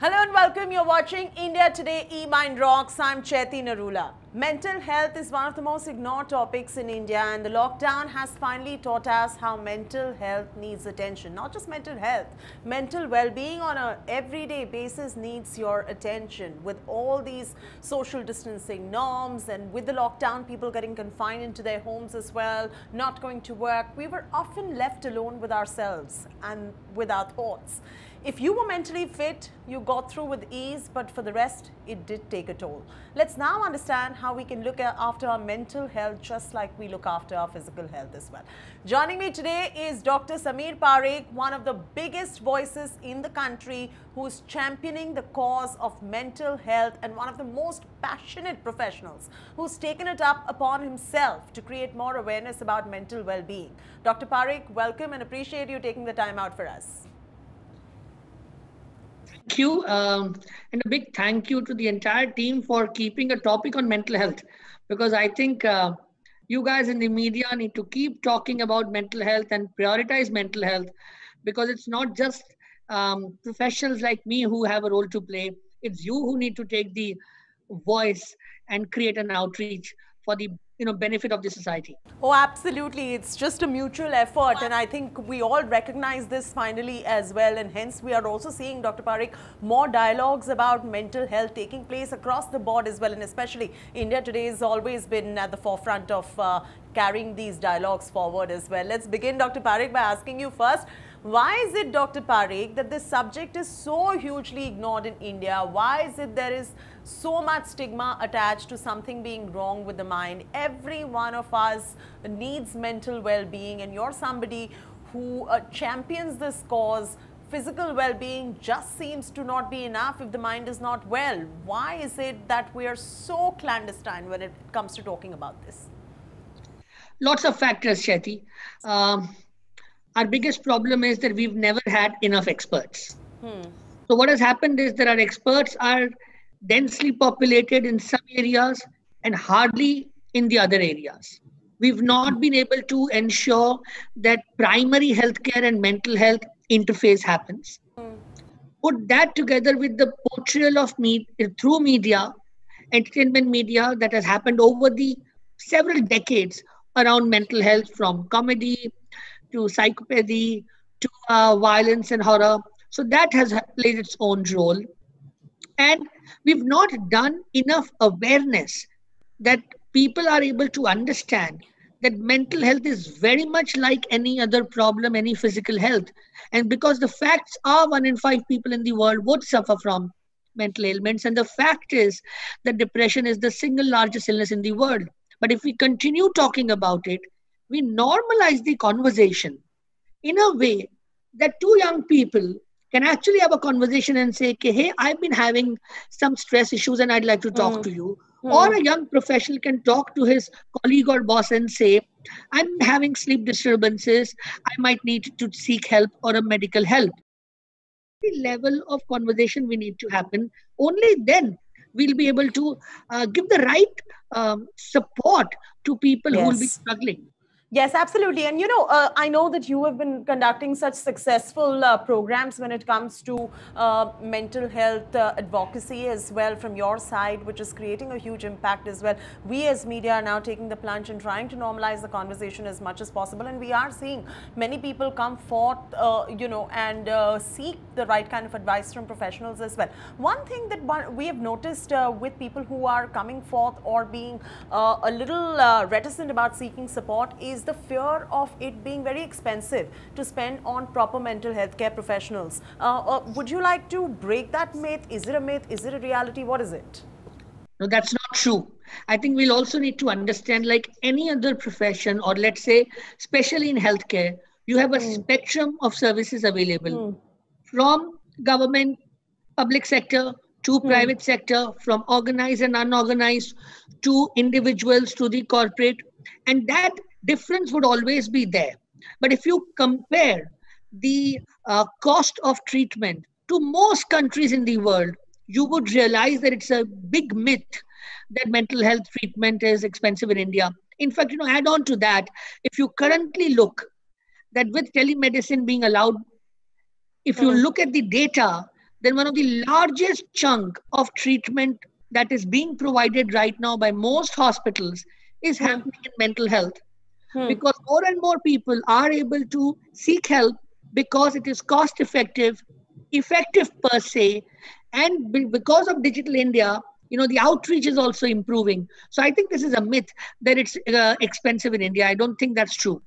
Hello and welcome. You're watching India Today eMind Rocks. I'm Chaiti Narula. Mental health is one of the most ignored topics in India, and the lockdown has finally taught us how mental health needs attention. Not just mental health, mental well-being on an everyday basis needs your attention. With all these social distancing norms and with the lockdown, people getting confined into their homes as well, not going to work, we were often left alone with ourselves and with our thoughts. If you were mentally fit, you got through with ease, but for the rest, it did take a toll. Let's now understand how we can look after our mental health just like we look after our physical health as well. Joining me today is Dr. Sameer Parekh, one of the biggest voices in the country who's championing the cause of mental health and one of the most passionate professionals who's taken it up upon himself to create more awareness about mental well-being. Dr. Parekh, welcome and appreciate you taking the time out for us. Thank you. And a big thank you to the entire team for keeping a topic on mental health, because I think you guys in the media need to keep talking about mental health and prioritize mental health, because it's not just professionals like me who have a role to play. It's you who need to take the voice and create an outreach for the benefit of the society. Oh, absolutely. It's just a mutual effort. And I think we all recognize this finally as well. And hence, we are also seeing, Dr. Parekh, more dialogues about mental health taking place across the board as well. And especially India Today has always been at the forefront of carrying these dialogues forward as well. Let's begin, Dr. Parekh, by asking you first. Why is it, Dr. Parekh, that this subject is so hugely ignored in India? Why is it there is so much stigma attached to something being wrong with the mind? Every one of us needs mental well-being, and you're somebody who champions this cause. Physical well-being just seems to not be enough if the mind is not well. Why is it that we are so clandestine when it comes to talking about this? Lots of factors, Sheti. Our biggest problem is that we've never had enough experts. So what has happened is that our experts are densely populated in some areas and hardly in the other areas. We've not been able to ensure that primary healthcare and mental health interface happens. Put that together with the portrayal of me through media, entertainment media, that has happened over the several decades around mental health, from comedy to psychopathy to violence and horror. So that has played its own role. And we've not done enough awareness that people are able to understand that mental health is very much like any other problem, any physical health. And because the facts are 1 in 5 people in the world would suffer from mental ailments. And the fact is that depression is the single largest illness in the world. But if we continue talking about it, we normalize the conversation in a way that two young people can actually have a conversation and say, okay, hey, I've been having some stress issues and I'd like to talk to you. Or a young professional can talk to his colleague or boss and say, I'm having sleep disturbances. I might need to seek help or a medical help. The level of conversation we need to happen. Only then we'll be able to give the right support to people who will be struggling. Yes, absolutely. And, I know that you have been conducting such successful programs when it comes to mental health advocacy as well from your side, which is creating a huge impact as well. We as media are now taking the plunge and trying to normalize the conversation as much as possible. And we are seeing many people come forth, and seek the right kind of advice from professionals as well. One thing that we have noticed with people who are coming forth or being a little reticent about seeking support is the fear of it being very expensive to spend on proper mental health care professionals. Would you like to break that myth? Is it a myth? Is it a reality? What is it? No, that's not true. I think we'll also need to understand, like any other profession, or let's say, especially in healthcare, you have a spectrum of services available from government, public sector to private sector, from organized and unorganized to individuals to the corporate. And that difference would always be there. But if you compare the cost of treatment to most countries in the world, you would realize that it's a big myth that mental health treatment is expensive in India. In fact, add on to that, if you currently look that with telemedicine being allowed, if you look at the data, then one of the largest chunk of treatment that is being provided right now by most hospitals is happening in mental health, because more and more people are able to seek help because it is cost effective, effective per se, and because of digital India, the outreach is also improving. So I think this is a myth that it's expensive in India. I don't think that's true.